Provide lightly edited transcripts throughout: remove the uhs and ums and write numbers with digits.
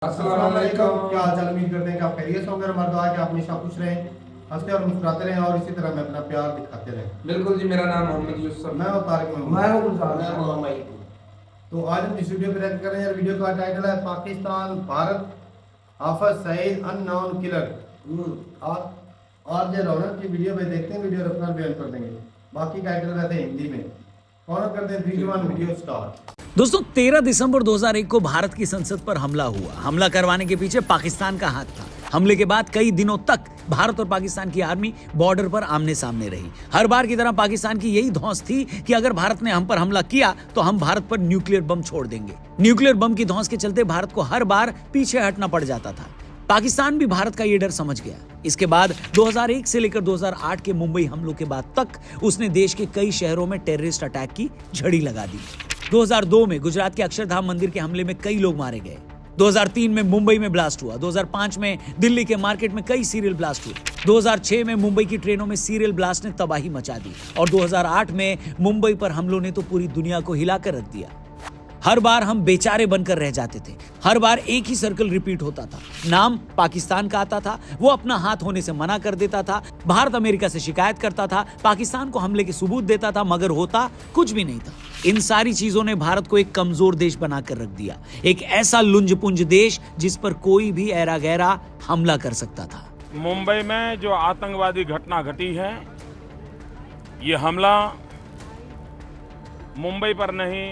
अस्सलाम वालेकुम। क्या हाल चाल, उम्मीद करते हैं कि आप खैरियत से होंगे। हमारा दुआ है कि आप हमेशा खुश रहें, हंसते और मुस्कुराते रहें और इसी तरह में अपना प्यार दिखाते रहें। बिल्कुल जी। मेरा नाम मोहम्मद यूसुफ। मैं हूं तारिक मोहम्मद। मैं हूं मोहम्मद। तो आज हम जिस वीडियो पर रिएक्ट कर रहे हैं, वीडियो का टाइटल है पाकिस्तान भारत हाफिज सईद अननोन किलर। और जो रौनक की वीडियो में देखते हैं, वीडियो अपना बयान कर देंगे। बाकी टाइटल रहते हैं हिंदी में। फॉलो करते हैं 3 2 1 वीडियो स्टार्ट। दोस्तों 13 दिसंबर 2001 को भारत की संसद पर हमला हुआ। हमला करवाने के पीछे पाकिस्तान का हाथ था। हमले के बाद कई दिनों तक भारत और पाकिस्तान की आर्मी बॉर्डर पर आमने सामने रही। हर बार की तरह पाकिस्तान की यही धौंस थी कि अगर भारत ने हम पर हमला किया तो हम भारत पर न्यूक्लियर बम छोड़ देंगे। न्यूक्लियर बम की धौंस के चलते भारत को हर बार पीछे हटना पड़ जाता था। पाकिस्तान भी भारत का ये डर समझ गया। इसके बाद 2001 से लेकर 2008 के मुंबई हमलों के बाद तक उसने देश के कई शहरों में टेररिस्ट अटैक की झड़ी लगा दी। 2002 में गुजरात के अक्षरधाम मंदिर के हमले में कई लोग मारे गए। 2003 में मुंबई में ब्लास्ट हुआ। 2005 में दिल्ली के मार्केट में कई सीरियल ब्लास्ट हुए। 2006 में मुंबई की ट्रेनों में सीरियल ब्लास्ट ने तबाही मचा दी और 2008 में मुंबई पर हमलों ने तो पूरी दुनिया को हिलाकर रख दिया। हर बार हम बेचारे बनकर रह जाते थे। हर बार एक ही सर्कल रिपीट होता था। नाम पाकिस्तान का आता था, वो अपना हाथ होने से मना कर देता था। भारत अमेरिका से शिकायत करता था, पाकिस्तान को हमले के सबूत देता था, मगर होता कुछ भी नहीं था। इन सारी चीजों ने भारत को एक कमजोर देश बनाकर रख दिया, एक ऐसा लुंजपुंज देश जिस पर कोई भी ऐरा गैरा हमला कर सकता था। मुंबई में जो आतंकवादी घटना घटी है, ये हमला मुंबई पर नहीं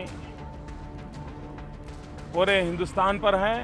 पूरे हिंदुस्तान पर है।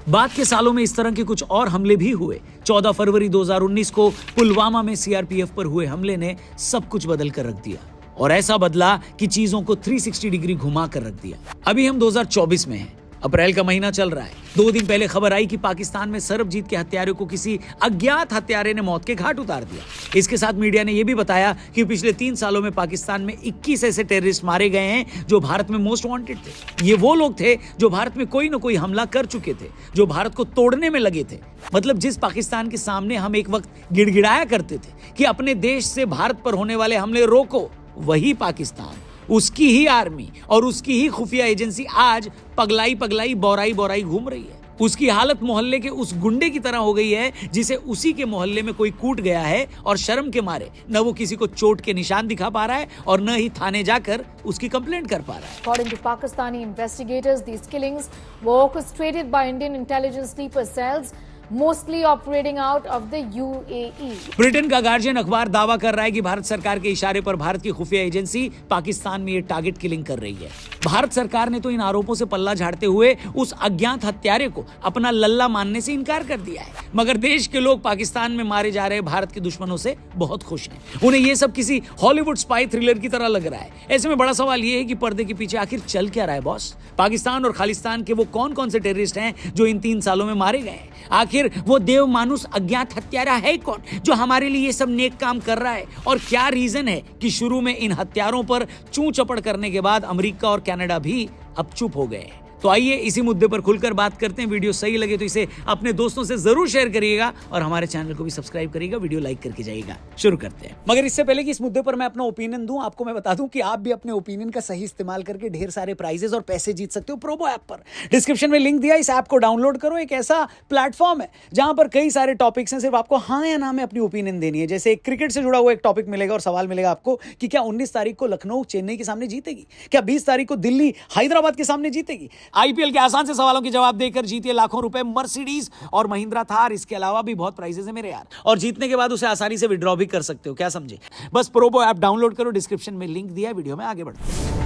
बाद के सालों में इस तरह के कुछ और हमले भी हुए। 14 फरवरी 2019 को पुलवामा में सीआरपीएफ पर हुए हमले ने सब कुछ बदल कर रख दिया और ऐसा बदला कि चीजों को 360 डिग्री घुमा कर रख दिया। अभी हम 2024 में हैं। अप्रैल का महीना चल रहा है। 2 दिन पहले खबर आई कि पाकिस्तान में सरबजीत के हत्यारे को किसी अज्ञात हत्यारे ने मौत के घाट उतार दिया। इसके साथ मीडिया ने यह भी बताया कि पिछले 3 सालों में पाकिस्तान में 21 ऐसे टेररिस्ट मारे गए हैं जो भारत में मोस्ट वांटेड थे। ये वो लोग थे जो भारत में कोई न कोई हमला कर चुके थे, जो भारत को तोड़ने में लगे थे। मतलब जिस पाकिस्तान के सामने हम एक वक्त गिड़गिड़ाया करते थे कि अपने देश से भारत पर होने वाले हमले रोको, वही पाकिस्तान, उसकी ही आर्मी और उसकी ही खुफिया एजेंसी आज पगलाई पगलाई बौराई बौराई घूम रही है। उसकी हालत मोहल्ले के उस गुंडे की तरह हो गई है जिसे उसी के मोहल्ले में कोई कूट गया है और शर्म के मारे न वो किसी को चोट के निशान दिखा पा रहा है और न ही थाने जाकर उसकी कंप्लेंट कर पा रहा है। According to Pakistani investigators, these killings were orchestrated by Indian intelligence sleeper cells, mostly operating out of the UAE. Britain का गार्जियन अखबार दावा कर रहा है कि भारत सरकार के इशारे पर भारत की खुफिया एजेंसी पाकिस्तान में ये टारगेट किलिंग कर रही है। भारत सरकार ने तो इन आरोपों से पल्ला झाड़ते हुए उस अज्ञात हत्यारे को अपना लल्ला मानने से इनकार कर दिया है, मगर देश के लोग पाकिस्तान में मारे जा रहे भारत के दुश्मनों से बहुत खुश हैं। उन्हें ये सब किसी हॉलीवुड स्पाई थ्रिलर की तरह लग रहा है। ऐसे में बड़ा सवाल ये है कि पर्दे के पीछे आखिर चल क्या रहा है बॉस? पाकिस्तान और खालिस्तान के वो कौन कौन से टेररिस्ट हैं जो इन 3 सालों में मारे गए हैं? आखिर वो देव मानुस अज्ञात हत्यारा है कौन जो हमारे लिए ये सब नेक काम कर रहा है? और क्या रीजन है कि शुरू में इन हत्यारों पर चूं चपड़ करने के बाद अमेरिका और कनाडा भी अब चुप हो गए हैं? तो आइए इसी मुद्दे पर खुलकर बात करते हैं। वीडियो सही लगे तो इसे अपने दोस्तों से जरूर शेयर करिएगा और हमारे चैनल को भी सब्सक्राइब करिएगा, वीडियो लाइक करके जाइएगा। शुरू करते हैं। मगर इससे पहले कि इस मुद्दे पर मैं अपना ओपिनियन दूं, आपको मैं बता दूं कि आप भी अपने ओपिनियन का सही इस्तेमाल करके ढेर सारे प्राइजेस और पैसे जीत सकते हो प्रोबो ऐप पर। डिस्क्रिप्शन में लिंक दिया, इस ऐप को डाउनलोड करो। एक ऐसा प्लेटफॉर्म है जहां पर कई सारे टॉपिक्स हैं, सिर्फ आपको हाँ या ना में अपनी ओपिनियन देनी है। जैसे क्रिकेट से जुड़ा हुआ एक टॉपिक मिलेगा और सवाल मिलेगा आपको कि क्या 19 तारीख को लखनऊ चेन्नई के सामने जीतेगी, क्या 20 तारीख को दिल्ली हैदराबाद के सामने जीतेगी। आईपीएल के आसान सवालों के जवाब देकर जीतिए लाखों रुपए मर्सिडीज और महिंद्रा थार। इसके अलावा भी बहुत प्राइजेस है मेरे यार, और जीतने के बाद उसे आसानी से विड्रॉ भी कर सकते हो। क्या समझे? बस प्रोबो ऐप डाउनलोड करो, डिस्क्रिप्शन में लिंक दिया है। वीडियो में आगे बढ़ते हैं।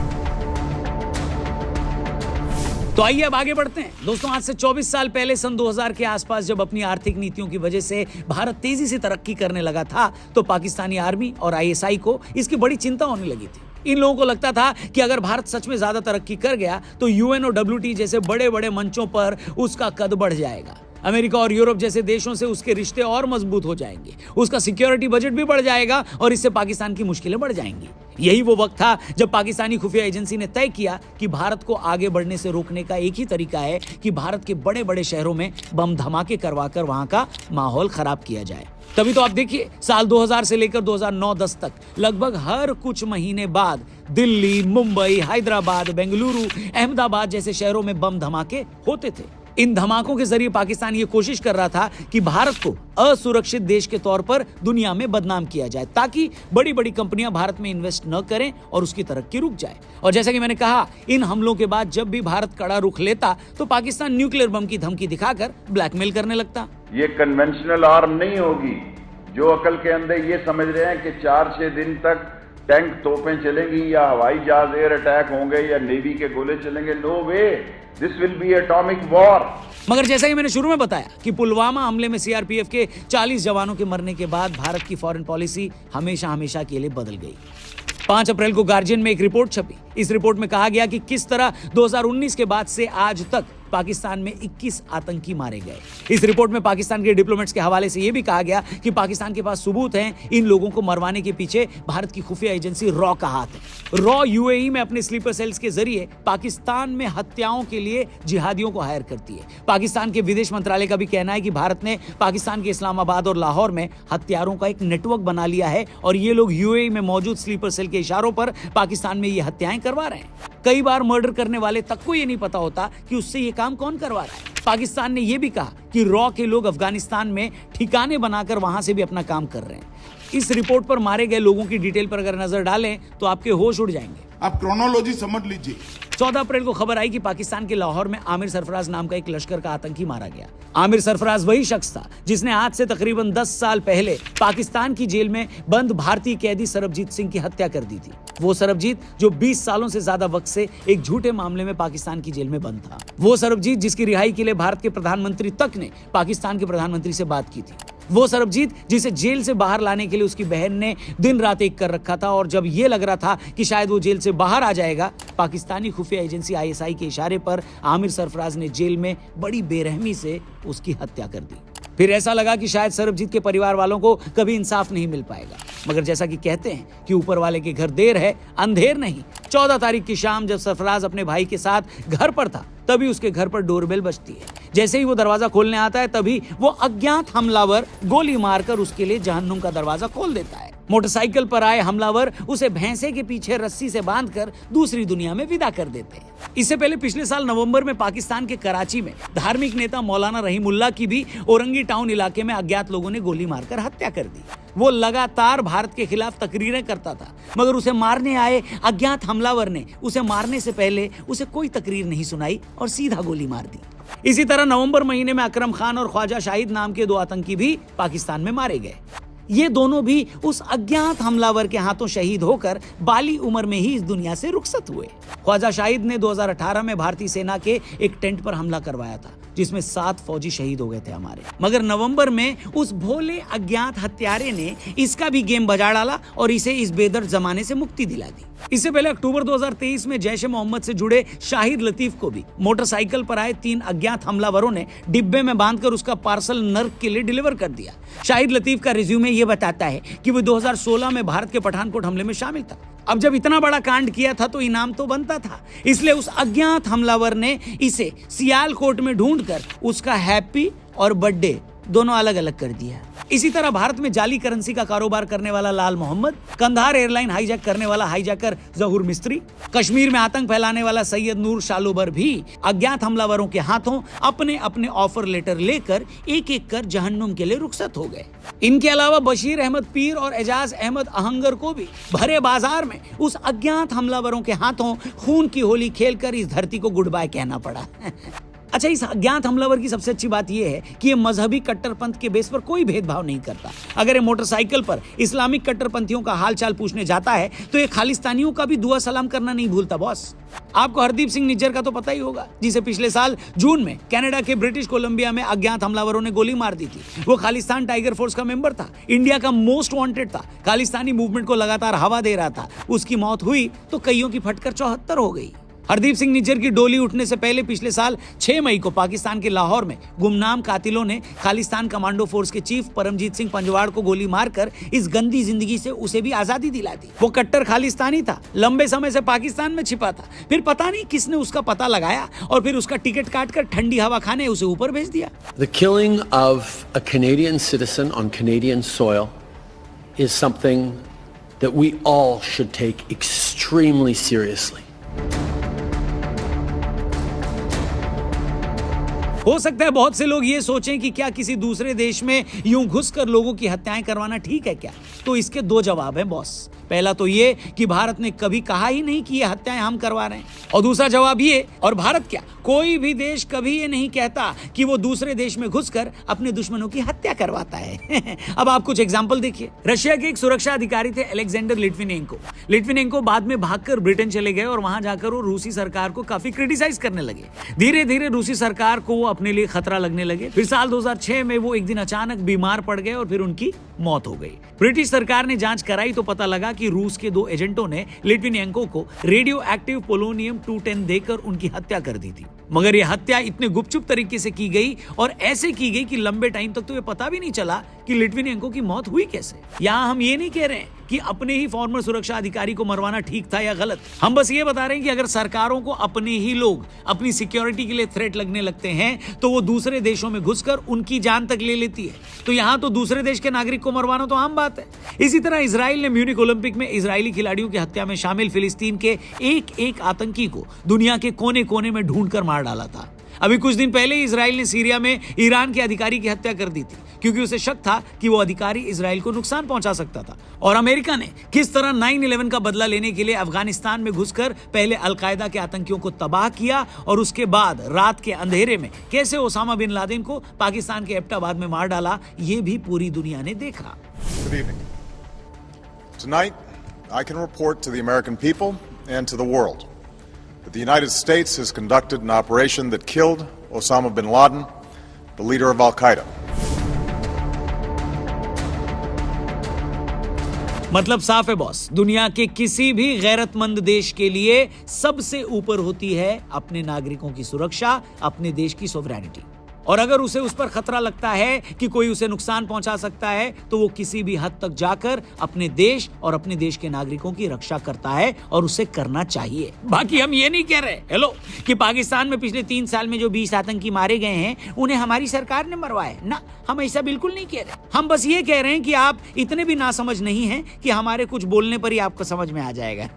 तो आइए अब आगे बढ़ते हैं। दोस्तों आज से 24 साल पहले सन 2000 के आसपास जब अपनी आर्थिक नीतियों की वजह से भारत तेजी से तरक्की करने लगा था तो पाकिस्तानी आर्मी और आईएसआई को इसकी बड़ी चिंता होने लगी थी। इन लोगों को लगता था कि अगर भारत सच में ज्यादा तरक्की कर गया तो यूएन और डब्ल्यूटी जैसे बड़े बड़े मंचों पर उसका कद बढ़ जाएगा। अमेरिका और यूरोप जैसे देशों से उसके रिश्ते और मजबूत हो जाएंगे, उसका सिक्योरिटी बजट भी बढ़ जाएगा और इससे पाकिस्तान की मुश्किलें बढ़ जाएंगी। यही वो वक्त था जब पाकिस्तानी खुफिया एजेंसी ने तय किया कि भारत को आगे बढ़ने से रोकने का एक ही तरीका है कि भारत के बड़े बड़े शहरों में बम धमाके करवाकर वहां का माहौल खराब किया जाए। तभी तो आप देखिए साल 2000 से लेकर 2009-10 तक लगभग हर कुछ महीने बाद दिल्ली, मुंबई, हैदराबाद, बेंगलुरु, अहमदाबाद जैसे शहरों में बम धमाके होते थे। इन धमाकों के जरिए पाकिस्तान ये कोशिश कर रहा था कि भारत को असुरक्षित देश के तौर पर दुनिया में बदनाम किया जाए, ताकि बड़ी बड़ी कंपनियां भारत में इन्वेस्ट न करें और उसकी तरक्की रुक जाए। और जैसा कि मैंने कहा, इन हमलों के बाद जब भी भारत कड़ा रुख लेता तो पाकिस्तान न्यूक्लियर बम की धमकी दिखाकर ब्लैकमेल करने लगता। ये कन्वेंशनल आर्म नहीं होगी। जो अकल के अंदर ये समझ रहे हैं कि 4-6 दिन तक टैंक तोपें चलेंगी या हवाई जहाज एयर अटैक होंगे या नेवी के गोले चलेंगे, no way, this will be atomic war. मगर जैसा कि मैंने शुरू में बताया कि पुलवामा हमले में सीआरपीएफ के 40 जवानों के मरने के बाद भारत की फॉरेन पॉलिसी हमेशा हमेशा के लिए बदल गई। 5 अप्रैल को गार्जियन में एक रिपोर्ट छपी। इस रिपोर्ट में कहा गया कि किस तरह 2019 के बाद से आज तक पाकिस्तान में 21 आतंकी मारे गए। इस रिपोर्ट में पाकिस्तान के डिप्लोमेट्स के हवाले से यह भी कहा गया कि पाकिस्तान के पास सबूत हैं इन लोगों को मरवाने के पीछे भारत की खुफिया एजेंसी रॉ का हाथ है। रॉ यूएई में अपने स्लीपर सेल्स के जरिए पाकिस्तान में हत्याओं के लिए जिहादियों को हायर करती है। पाकिस्तान के विदेश मंत्रालय का भी कहना है कि भारत ने पाकिस्तान के इस्लामाबाद और लाहौर में हत्यारों का एक नेटवर्क बना लिया है और ये लोग यूएई में मौजूद स्लीपर सेल के इशारों पर पाकिस्तान में ये हत्याएं करवा रहे हैं। कई बार मर्डर करने वाले तक को ये नहीं पता होता कि उससे ये काम कौन करवा रहा है। पाकिस्तान ने यह भी कहा कि रॉ के लोग अफगानिस्तान में ठिकाने बनाकर वहां से भी अपना काम कर रहे हैं। इस रिपोर्ट पर मारे गए लोगों की डिटेल पर अगर नजर डालें तो आपके होश उड़ जाएंगे। आप क्रोनोलॉजी समझ लीजिए। 14 अप्रैल को खबर आई कि पाकिस्तान के लाहौर में आमिर सरफराज नाम का एक लश्कर का आतंकी मारा गया। आमिर सरफराज वही शख्स था जिसने आज से तकरीबन 10 साल पहले पाकिस्तान की जेल में बंद भारतीय कैदी सरबजीत सिंह की हत्या कर दी थी। वो सरबजीत जो 20 सालों से ज्यादा वक्त से एक झूठे मामले में पाकिस्तान की जेल में बंद था। वो सरबजीत जिसकी रिहाई के लिए भारत के प्रधानमंत्री तक ने पाकिस्तान के प्रधानमंत्री से बात की थी। वो सरबजीत जिसे जेल से बाहर लाने के लिए उसकी बहन ने दिन रात एक कर रखा था और जब ये लग रहा था कि शायद वो जेल से बाहर आ जाएगा, पाकिस्तानी खुफिया एजेंसी आईएसआई के इशारे पर आमिर सरफराज ने जेल में बड़ी बेरहमी से उसकी हत्या कर दी। फिर ऐसा लगा कि शायद सरबजीत के परिवार वालों को कभी इंसाफ नहीं मिल पाएगा, मगर जैसा कि कहते हैं कि ऊपर वाले के घर देर है अंधेर नहीं। 14 तारीख की शाम जब सरफराज अपने भाई के साथ घर पर था तभी उसके घर पर डोरबेल बजती है। जैसे ही वो दरवाजा खोलने आता है तभी वो अज्ञात हमलावर गोली मारकर उसके लिए जहन्नुम का दरवाजा खोल देता है। मोटरसाइकिल पर आए हमलावर उसे भैंसे के पीछे रस्सी से बांधकर दूसरी दुनिया में विदा कर देते हैं। इससे पहले पिछले साल नवंबर में पाकिस्तान के कराची में धार्मिक नेता मौलाना रहीमुल्लाह की भी औरंगी टाउन इलाके में अज्ञात लोगों ने गोली मारकर हत्या कर दी। वो लगातार भारत के खिलाफ तकरीरें करता था, मगर उसे मारने आए अज्ञात हमलावर ने उसे मारने से पहले उसे कोई तकरीर नहीं सुनाई और सीधा गोली मार दी। इसी तरह नवंबर महीने में अकरम खान और ख्वाजा शाहिद नाम के 2 आतंकी भी पाकिस्तान में मारे गए। ये दोनों भी उस अज्ञात हमलावर के हाथों शहीद होकर बाली उम्र में ही इस दुनिया से रुखसत हुए। ख्वाजा शाहिद ने 2018 में भारतीय सेना के एक टेंट पर हमला करवाया था जिसमें 7 फौजी शहीद हो गए थे हमारे। मगर नवंबर में उस भोले अज्ञात हत्यारे ने इसका भी गेम बजा डाला और इसे इस बेदर्द जमाने से मुक्ति दिला दी। इससे पहले अक्टूबर 2023 में जैश ए मोहम्मद से जुड़े शाहिद लतीफ को भी मोटरसाइकिल पर आए 3 अज्ञात हमलावरों ने डिब्बे में बांधकर उसका पार्सल नर्क के लिए डिलीवर कर दिया। शाहिद लतीफ का रिज्यूमे ये बताता है कि वो 2016 में भारत के पठानकोट हमले में शामिल था। अब जब इतना बड़ा कांड किया था तो इनाम तो बनता था, इसलिए उस अज्ञात हमलावर ने इसे सियालकोट में ढूंढकर उसका हैप्पी और बर्थडे दोनों अलग अलग कर दिया। इसी तरह भारत में जाली करेंसी का कारोबार करने वाला लाल मोहम्मद, कंधार एयरलाइन हाईजैक करने वाला हाईजैकर जहूर मिस्त्री, कश्मीर में आतंक फैलाने वाला सैयद नूर शालोबर भी अज्ञात हमलावरों के हाथों अपने अपने ऑफर लेटर लेकर एक एक कर जहन्नुम के लिए रुखसत हो गए। इनके अलावा बशीर अहमद पीर और एजाज अहमद अहंगर को भी भरे बाजार में उस अज्ञात हमलावरों के हाथों खून की होली खेलकर इस धरती को गुड बाय कहना पड़ा। अच्छा, इस अज्ञात हमलावर की सबसे अच्छी बात यह है कि ये मजहबी कट्टरपंथ के बेस पर कोई भेदभाव नहीं करता। अगर ये मोटरसाइकिल पर इस्लामिक कट्टरपंथियों का हालचाल पूछने जाता है तो ये खालिस्तानियों का भी दुआ सलाम करना नहीं भूलता। बॉस, आपको हरदीप सिंह निज्जर का तो पता ही होगा, जिसे पिछले साल जून में कनाडा के ब्रिटिश कोलंबिया में अज्ञात हमलावरों ने गोली मार दी थी। वो खालिस्तान टाइगर फोर्स का मेंबर था, इंडिया का मोस्ट वांटेड था, खालिस्तानी मूवमेंट को लगातार हवा दे रहा था। उसकी मौत हुई तो कईयों की फटकर 74 हो गई। हरदीप सिंह निज्जर की डोली उठने से पहले पिछले साल 6 मई को पाकिस्तान के लाहौर में गुमनाम कातिलों ने खालिस्तान कमांडो फोर्स के चीफ परमजीत सिंह पंजवाड़ को गोली मारकर इस गंदी जिंदगी से उसे भी आजादी दिला दी। वो कट्टर खालिस्तानी था, लंबे समय से पाकिस्तान में छिपा था, फिर पता नहीं किसने उसका पता लगाया और फिर उसका टिकट काटकर ठंडी हवा खाने उसे ऊपर भेज दिया। The killing of a Canadian citizen on Canadian soil is something that we all should take extremely seriously. हो सकता है बहुत से लोग ये सोचें कि क्या किसी दूसरे देश में यूं घुसकर लोगों की हत्याएं करवाना ठीक है क्या? तो इसके दो जवाब हैं बॉस। पहला तो ये कि भारत ने कभी कहा ही नहीं कि ये हत्याएं हम करवा रहे हैं, और दूसरा जवाब ये, और भारत क्या, कोई भी देश कभी ये नहीं कहता कि वो दूसरे देश में घुसकर अपने दुश्मनों की हत्या करवाता है। अब आप कुछ एग्जांपल देखिए। रशिया के एक सुरक्षा अधिकारी थे अलेक्जेंडर लिट्विनेंको। लिट्विनेंको बाद में भागकर ब्रिटेन चले गए और वहां जाकर वो रूसी सरकार को काफी क्रिटिसाइज करने लगे। धीरे धीरे रूसी सरकार को वो अपने लिए खतरा लगने लगे। फिर साल 2006 में वो एक दिन अचानक बीमार पड़ गए और फिर उनकी मौत हो गई। ब्रिटिश सरकार ने जांच कराई तो पता लगा कि रूस के 2 एजेंटों ने लिट्विनेंको को रेडियो एक्टिव पोलोनियम 210 देकर उनकी हत्या कर दी थी। मगर यह हत्या इतने गुपचुप तरीके से की गई और ऐसे की गई कि लंबे टाइम तक तो ये पता भी नहीं चला कि लिट्विनेंको की मौत हुई कैसे। यहां हम ये नहीं कह रहे हैं कि अपने ही फॉर्मर सुरक्षा अधिकारी को मरवाना ठीक था या गलत। हम बस ये बता रहे हैं कि अगर सरकारों को अपने ही लोग अपनी सिक्योरिटी के लिए थ्रेट लगने लगते हैं तो वो दूसरे देशों में घुसकर उनकी जान तक ले लेती है। तो यहां तो दूसरे देश के नागरिक को मरवाना तो आम बात है। इसी तरह इजराइल ने म्यूनिक ओलंपिक में इजरायली खिलाड़ियों की हत्या में शामिल फिलिस्तीन के एक आतंकी को दुनिया के कोने कोने में ढूंढकर मार डाला था। अभी कुछ दिन पहले इजराइल ने सीरिया में ईरान के अधिकारी की हत्या कर दी थी क्योंकि उसे शक था कि वो अधिकारी इजराइल को नुकसान पहुंचा सकता था। और अमेरिका ने किस तरह 9/11 का बदला लेने के लिए अफगानिस्तान में घुसकर पहले अलकायदा के आतंकियों को तबाह किया और उसके बाद रात के अंधेरे में कैसे ओसामा बिन लादेन को पाकिस्तान के एबटाबाद में मार डाला, ये भी पूरी दुनिया ने देखा। Good evening. Tonight, I can report to the American people and to the world that the United States has conducted an operation that killed Osama bin Laden, the leader of Al-Qaeda. मतलब साफ है boss, दुनिया के किसी भी गैरतमंद देश के लिए सबसे ऊपर होती है अपने नागरिकों की सुरक्षा, अपने देश की सोवरेनिटी। और अगर उसे उस पर खतरा लगता है कि कोई उसे नुकसान पहुंचा सकता है तो वो किसी भी हद तक जाकर अपने देश और अपने देश के नागरिकों की रक्षा करता है और उसे करना चाहिए। बाकी हम ये नहीं कह रहे हेलो कि पाकिस्तान में पिछले 3 साल में जो 20 आतंकी मारे गए हैं उन्हें हमारी सरकार ने मरवाए ना, हम ऐसा बिल्कुल नहीं कह रहे। हम बस ये कह रहे हैं कि आप इतने भी नासमझ नहीं हैं कि हमारे कुछ बोलने पर ही आपको समझ में आ जाएगा।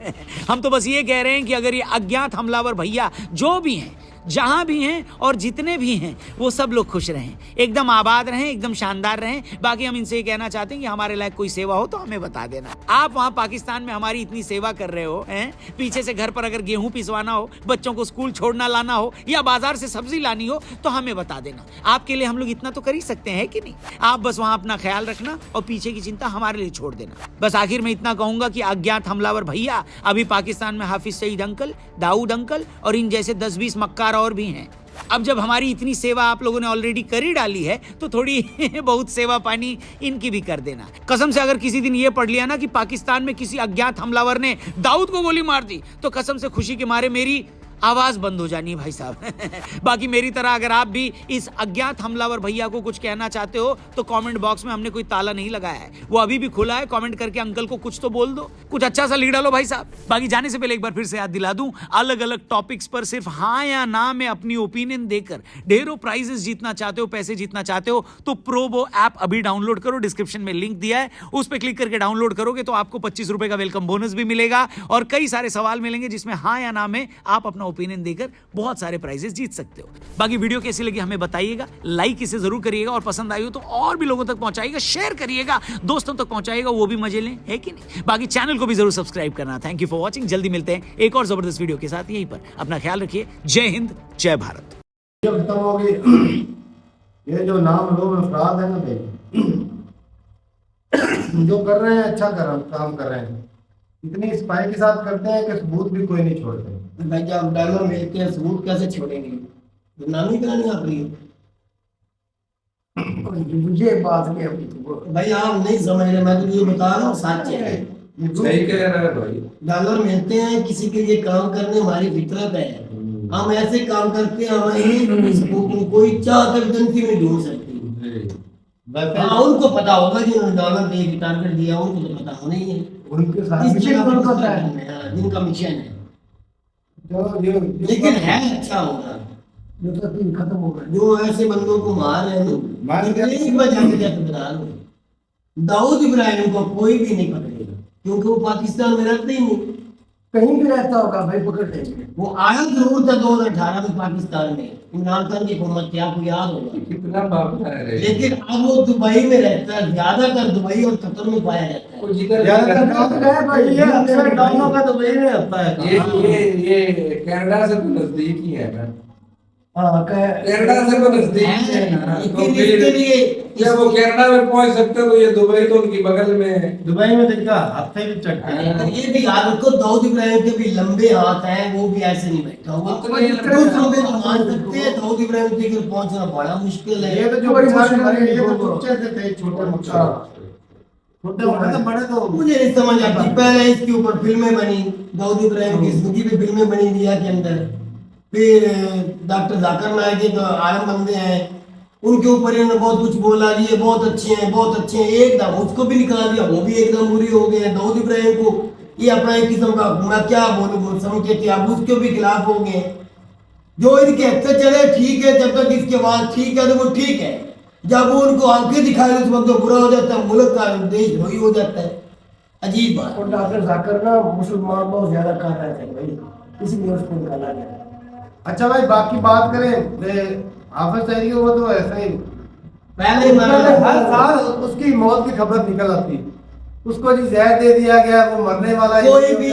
हम तो बस ये कह रहे हैं कि अगर ये अज्ञात हमलावर भैया जो भी हैं, जहां भी हैं और जितने भी हैं, वो सब लोग खुश रहें, एकदम आबाद रहें, एकदम शानदार रहें। बाकी हम इनसे ये कहना चाहते हैं कि हमारे लायक कोई सेवा हो तो हमें बता देना। आप वहां पाकिस्तान में हमारी इतनी सेवा कर रहे हो हैं, पीछे से घर पर अगर गेहूं पिसवाना हो, बच्चों को स्कूल छोड़ना लाना हो या बाजार से सब्जी लानी हो तो हमें बता देना। आपके लिए हम लोग इतना तो कर ही सकते हैं कि नहीं। आप बस वहां अपना ख्याल रखना और पीछे की चिंता हमारे लिए छोड़ देना। बस आखिर में इतना कहूंगा कि अज्ञात हमलावर भैया अभी पाकिस्तान में हाफिज सईद अंकल, दाऊद अंकल और इन जैसे 10-20 मक्कार और भी हैं। अब जब हमारी इतनी सेवा आप लोगों ने ऑलरेडी कर ही डाली है तो थोड़ी बहुत सेवा पानी इनकी भी कर देना। कसम से अगर किसी दिन ये पढ़ लिया ना कि पाकिस्तान में किसी अज्ञात हमलावर ने दाऊद को गोली मार दी तो कसम से खुशी के मारे मेरी आवाज बंद हो जानी है भाई साहब। बाकी मेरी तरह अगर आप भी इस अज्ञात हमलावर भैया को कुछ कहना चाहते हो तो कमेंट बॉक्स में हमने कोई ताला नहीं लगाया है, वो अभी भी खुला है। कमेंट करके अंकल को कुछ तो बोल दो, कुछ अच्छा सा लिख डालो भाई साहब। बाकी जाने से पहले एक बार फिर से याद दिला दूं, अलग अलग टॉपिक्स पर सिर्फ हाँ या ना में अपनी ओपिनियन देकर ढेरों प्राइजेस जीतना चाहते हो, पैसे जीतना चाहते हो तो प्रोबो ऐप अभी डाउनलोड करो। डिस्क्रिप्शन में लिंक दिया है, उस पर क्लिक करके डाउनलोड करोगे तो आपको 25 रुपए का वेलकम बोनस भी मिलेगा और कई सारे सवाल मिलेंगे जिसमें हाँ या ना में आप अपना ओपिनियन देकर बहुत सारे प्राइजेस जीत सकते हो। बाकी वीडियो कैसी लगी हमें बताइएगा, लाइक इसे जरूर करिएगा और पसंद आई हो तो और भी लोगों तक पहुंचाइएगा, शेयर करिएगा, दोस्तों तक पहुंचाइएगा, वो भी मजे लें, है कि नहीं। बाकी चैनल को भी जरूर सब्सक्राइब करना। Thank you for watching. जल्दी मिलते हैं एक और जबरदस्त वीडियो के साथ। यहीं पर अपना ख्याल रखिए। जय हिंद, जय भारत। खत्म हो गई। ये जो नाम लोग अफराद है ना भाई, जो कर रहे हैं अच्छा काम कर रहे हैं, इतनी स्पाई के साथ करते हैं कि सबूत भी कोई नहीं छोड़ते। भाई जब डॉलर मिलते हैं सबूत कैसे छोड़ेंगे, नामी करानी आप रही मुझे बात नहीं अपनी भाई आप नहीं समझ रहे, मैं तो ये बता रहा हूँ सच है। सही कह रहा है भाई। डॉलर मिलते हैं किसी के लिए काम करने हमारी फितरत है, हम ऐसे काम करते हैं हमारी सबूत में कोई चाह तक गलती में ढूंढ सकती है। हाँ उनको पता होगा जिन्होंने डॉलर दे टारगेट दिया, उनको तो पता होना ही है, उनके साथ जिनका मिशन है। लेकिन है अच्छा होगा जो तो दिन खत्म होगा, जो ऐसे बंदों को मार रहे हैं एक बार जाके जाके बता लो, दाऊद इब्राहिम को कोई भी नहीं पकड़ेगा क्योंकि वो पाकिस्तान में रहते ही नहीं। कहीं भी रहता होगा भाई पकड़ लेंगे। वो आया जरूर था 2018 में पाकिस्तान में, इमरान खान की हुकूमत थी, आपको याद होगा। कितना बाबा है। लेकिन अब वो दुबई में रहता है, ज्यादातर दुबई और कतर में पाया जाता है। वो जिधर ज्यादातर गाँव में है भाई, ये अक्सर गाँवों का दुबई में होता है। ये कनाडा से तो नजदीक ही है ना। हाँ, कनाडा से तो नजदीक ही है ना। तो लेकिन फिर इसके लिए जब वो कनाडा में पहुंच सकते तो ये दुबई तो उनकी बगल में है। दुबई में देखा हाथ से भी चटके हैं। ये भी याद रखो, दाऊद इब्राहिम के भी लंबे हाथ हैं, वो भी ऐसे नहीं बैठा हुआ। उतने दूसरों के तो मान सकते हैं, दाऊद इब्राहिम के घर पहुंचना बड़ा मुश्किल है। ये तो जो बड़ी बात है, ये तो चुपचे से थे, छोटे मोटे छोटे मोटे तो बड़े तो मुझे नहीं समझ आती। पहले इसके ऊपर फिल्में बनी, दाऊद इब्राहिम की जिंदगी पे फिल्में बनी इंडिया के अंदर। फिर डॉक्टर जाकिर नायक के आलम बंदे हैं, उनके ऊपर इन्होंने बहुत कुछ बोला, ये बहुत अच्छे हैं, बहुत अच्छे हैं, एकदम उसको भी निकाल दिया, वो भी एकदम बुरी हो गए। दाऊद इब्राहिम को ये अपना एक किस्म का, मैं क्या बोलूं, समझ के थे, अब उसके भी खिलाफ हो गए। जो इनके हत्थे चले ठीक है, जब तक इसके बाद ठीक है तो वो ठीक है, जब वो उनको आंखें दिखाए उस वक्त तो बुरा हो जाता है, मुल्क का देश द्रोही हो जाता है। अजीब बात। और डॉक्टर जाकिर ना मुसलमान बहुत ज्यादा कर रहे थे भाई, इसलिए उसको निकाला गया। अच्छा भाई, बाकी बात करें हाफिज सईद की, वो तो ऐसा ही पहले हर साल उसकी मौत की खबर निकल आती, उसको जी जहर दे दिया गया, वो मरने वाला है। कोई भी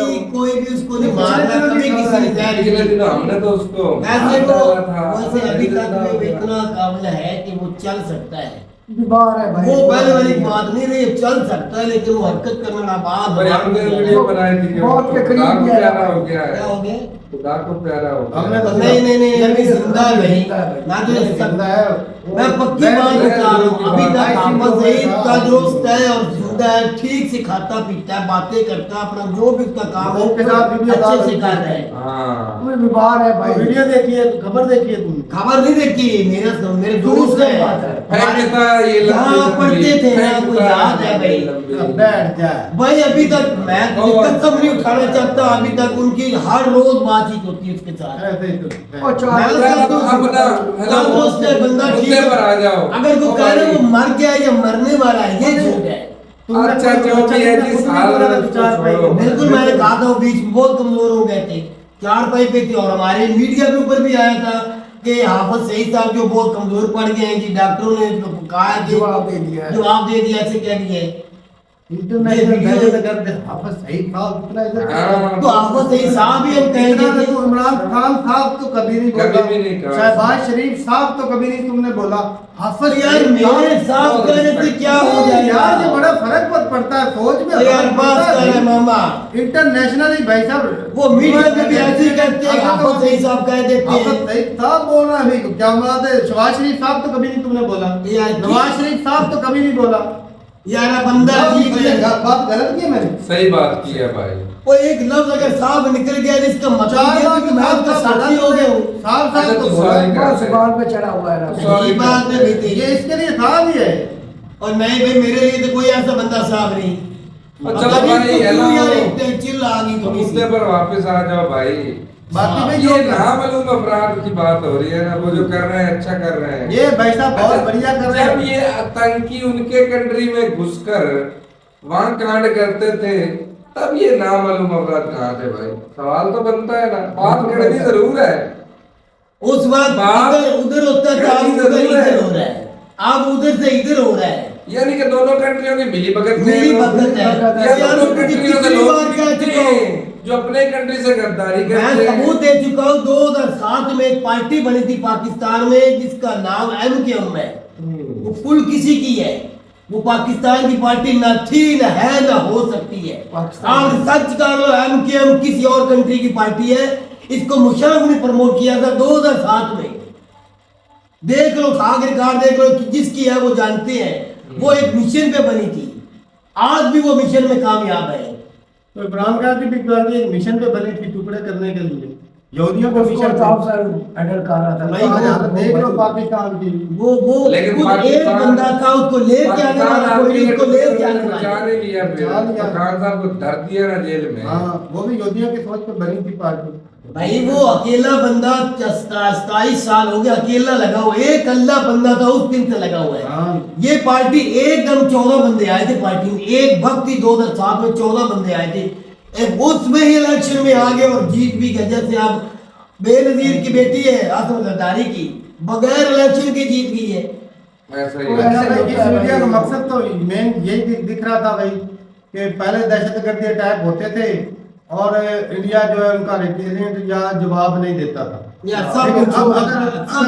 उसको नहीं मारना, कभी किसी ने जहर पिछले दिनों हमने तो उसको वैसे वो था। वैसे अभी तक वो इतना काबिल है कि वो चल सकता है। बीमार है भाई, वो पहले वाली बात नहीं रही, चल सकता है, लेकिन वो हरकत करना नाबाद भाई हमने वीडियो बनाई थी, बहुत के करीब खुदा को गया प्यारा हो गया क्या है, हो गया? खुदा को प्यारा हो गया। हमने तो नहीं अभी जिंदा है भाई, ना तो जिंदा है। मैं पक्की बात बता रहा हूँ, अभी तक हाफिज सईद का दोस्त है और जिंदा है, ठीक से खाता पीता है, बातें करता है, अपना जो भी उसका काम है उसके साथ वीडियो अच्छे से कर रहा है। हाँ कोई बीमार है भाई, वीडियो देखिए, खबर देखिए तुम। खबर नहीं देखी, मेरे दोस्त है, यहाँ पढ़ते थे ना, कोई याद है भाई? बैठ जाए भाई अभी तक मैं कसम नहीं उठाना चाहता, अभी तक उनकी हर रोज बातचीत होती है उसके साथ। ऐसे ही तो बंदा ठीक है, अगर वो कह रहे वो मर गया या मरने वाला है, ये झूठ है। अच्छा जो भी है जिस हाल में बिल्कुल, मैंने कहा था वो बीच में बहुत कमजोर हो गए थे, 4 पाई पे थे, और हमारे मीडिया के ऊपर भी आया था कि हाफिज सईद साहब जो बहुत कमजोर पड़ गए हैं जी, डॉक्टरों ने कहा है कि जवाब दे दिया ऐसे कह दिए। इंटरनेशनल हाफिज सईद साहब इतना इधर तो हाफिज सईद साहब ही हम कहेंगे, तो इमरान खान साहब तो कभी नहीं बोला, कभी भी नहीं कहा। शहबाज शरीफ साहब तो कभी नहीं तुमने बोला। हाफिज यार मेरे साहब कहने से क्या हो जाए यार, ये बड़ा फर्क पड़ता है सोच में। यार बात कर रहे मामा, इंटरनेशनल ही भाई साहब, वो मीडिया में भी ऐसे ही कहते हैं, हाफिज सईद साहब कह देते हैं। हाफिज सईद साहब बोल रहा है, क्या बात है? शहबाज शरीफ साहब तो कभी नहीं तुमने बोला, नवाज शरीफ साहब तो कभी नहीं बोला। यार बंदा ठीक है, बात गलत की मैंने, सही बात की है भाई। वो एक लफ्ज अगर साहब निकल गया जिसका मतलब ये है कि मैं उसका साथी हो गया हूँ। साहब अच्छा, तो तो बोला सॉरी कर सवाल पे चढ़ा हुआ है ना, ये बात में भी ये इसके लिए साहब ही है। और नहीं भाई, मेरे लिए तो कोई ऐसा बंदा साहब नहीं। चलो भाई, हेलो, चिल्ल आ गई थोड़ी सी। मुद्दे पर वापस आ जाओ भाई। बाकी में ये नामालूम अफराद की बात हो रही है ना, वो जो कर रहे हैं अच्छा कर रहे हैं। ये भाई साहब बहुत बढ़िया कर रहे जब हैं। ये आतंकी उनके कंट्री में घुसकर वहां कांड करते थे, तब ये नामालूम अफराद कहाँ थे भाई? सवाल तो बनता है ना, बात करनी जरूर है। उस वक्त उधर होता था, अब उधर इधर हो रहा है, अब उधर से इधर हो रहा है, यानी कि दोनों कंट्रियों की मिली भगत है। या दोनों कंट्रियों के लोग जो अपने कंट्री से गद्दारी करते हैं। मैं सबूत दे चुका हूँ, 2007 में एक पार्टी बनी थी पाकिस्तान में जिसका नाम MKM है, वो फुल किसी की है, वो पाकिस्तान की पार्टी न थी, न है, न हो सकती है। आप सर्च कर लो, MKM किसी और कंट्री की पार्टी है। इसको मुशर्रफ ने प्रमोट किया था 2007 में, देख लो, आखिरकार देख लो, जिसकी है वो जानते हैं। वो एक मिशन पे बनी थी, आज भी वो मिशन में कामयाब है। तो इमरान खान की भी पार्टी एक मिशन पे बनी थी टुकड़े करने के लिए, यहूदियों को मिशन हैंडल कर रहा था। नहीं, देख लो पाकिस्तान की, वो लेकिन खुद एक बंदा था, उसको लेके आने वाला कोई नहीं, उसको लेके आने वाला। जाने लिया फिर तो खान साहब को धर दिया ना जेल में। हाँ, वो भी यहूदियों की सोच पे बनी थी पार्टी। भाई वो अकेला बंदा 27 साल हो गया अकेला लगा हुआ, एक अल्लाह बंदा था उस दिन से लगा हुआ है। हाँ। ये पार्टी एकदम 14 बंदे आए थे पार्टी में, एक भक्ति 2007 में 14 बंदे आए थे, उसमें ही इलेक्शन में आ गए और जीत भी गए। जैसे आप बेनजीर की बेटी है आसम जरदारी की, बगैर इलेक्शन के जीत गई है। ऐसा ही तो है। ऐसा भाई, इस वीडियो का मकसद तो मेन यही दिख रहा था भाई कि पहले दहशतगर्दी अटैक होते थे और इंडिया जो है उनका रिप्रेजेंट या जवाब नहीं देता था, या सब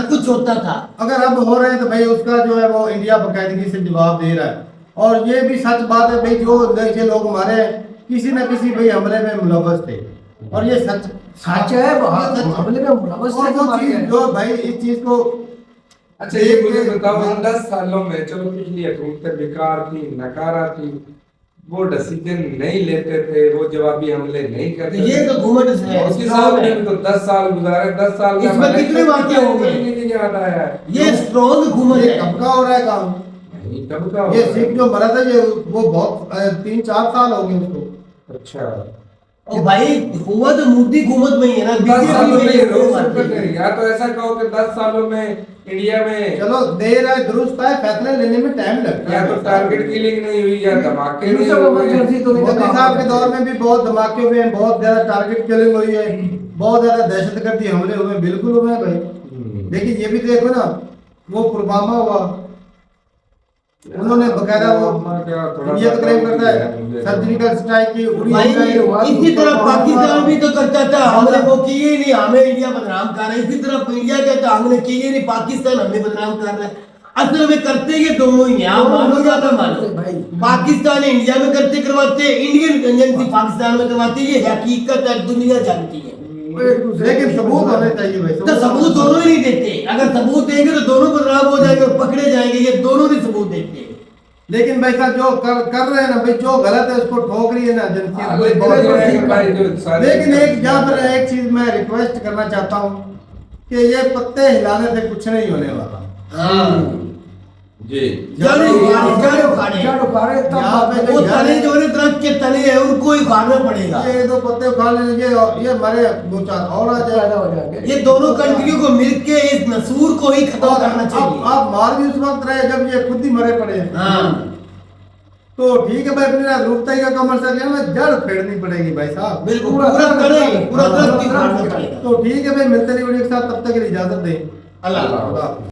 कुछ होता था। अगर अब हो रहे हैं तो भाई उसका जो है वो इंडिया बाकायदगी से जवाब दे रहा है। और ये भी सच बात है भाई, जो ऐसे लोग मारे हैं किसी न किसी भाई हमले में मुलव्वस थे, और ये सच है हमले में मुलव्वस थे। और वो चीज जो भाई इस चीज को अच्छा ये मुझे बताओ, इन 10 सालों में चलो पिछली हुकूमतें बेकार थी, नकारा थी, वो डिसीजन नहीं लेते थे, वो जवाबी हमले नहीं करते ये तो हुकूमत है, उसके सामने तो 10 साल गुजारे, 10 साल में इसमें कितने वाक़ये हो गए? नहीं याद आया है। ये स्ट्रॉन्ग हुकूमत ये है। कब का हो रहा है काम? नहीं कब का ये हुआ? सिख जो मरा था ये वो बहुत 3-4 साल हो गए उसको। अच्छा और भाई हुआ तो मोदी हुकूमत में ही है ना, 10 सालों में ये रोक बीजेपी सकते में थे। या तो ऐसा कहो कि 10 सालों में इंडिया में चलो देर है दुरुस्त है, फैसले लेने में टाइम लगता या है। तो टारगेट किलिंग नहीं हुई या धमाके नहीं सब हुए। emergency तो नहीं मोदी था। साहब के दौर में भी बहुत धमाके हुए हैं, बहुत ज्यादा टारगेट किलिंग हुई है, बहुत ज्यादा दहशतगर्दी हमले हुए, बिल्कुल हुए हैं भाई। लेकिन ये भी देखो ना, वो पुलवामा हुआ, उन्होंने बकायदा वो इंडिया को क्लेम करता है सर्जिकल स्ट्राइक की उड़ी भाई हुई है। इसी तरह पाकिस्तान भी तो करता था, हमने वो किए ही नहीं, हमें इंडिया बदनाम कर रहा है। इसी तरह इंडिया कहता हमने किए नहीं, पाकिस्तान हमें बदनाम कर रहा है। असल में करते ये दोनों ही हैं, आप मानो या ना मानो। पाकिस्तान इंडिया में करते करवाते, इंडियन एजेंसी पाकिस्तान में करवाती है, ये हकीकत है, दुनिया जानती है। लेकिन सबूत होने चाहिए भाई। तो सबूत दोनों ही नहीं देते। अगर सबूत देंगे तो दोनों बदनाम हो जाएंगे और पकड़े जाएंगे, ये दोनों नहीं सबूत देते। लेकिन भाई साहब जो कर रहे हैं ना भाई, जो गलत है उसको ठोक रही है ना एजेंसी। लेकिन एक यहाँ पर एक चीज मैं रिक्वेस्ट करना चाहता हूँ कि ये पत्ते हिलाने से कुछ नहीं होने वाला। जी जड़ उखाड़े यहाँ पे वो जो तने जो है दरख्त के तने हैं उनको ही उखाड़ना पड़ेगा। ये 2 पत्ते उखाड़ लीजिए और ये मरे 2-4 और आ जाएगा। ये दोनों कंट्रियों को मिलके इस नसूर को ही खत्म करना चाहिए। आप मार भी उस वक्त रहे जब ये खुद ही मरे पड़े हैं। हाँ तो ठीक है भाई, अपने रूपताई का कमर्शियल में जड़ फेरनी पड़ेगी भाई साहब। बिल्कुल पूरा दरख्त ही उखाड़ना पड़ेगा। तो ठीक है भाई, मिलते नहीं वीडियो के साथ, तब तक के लिए इजाजत दें। अल्लाह। अल्लाह।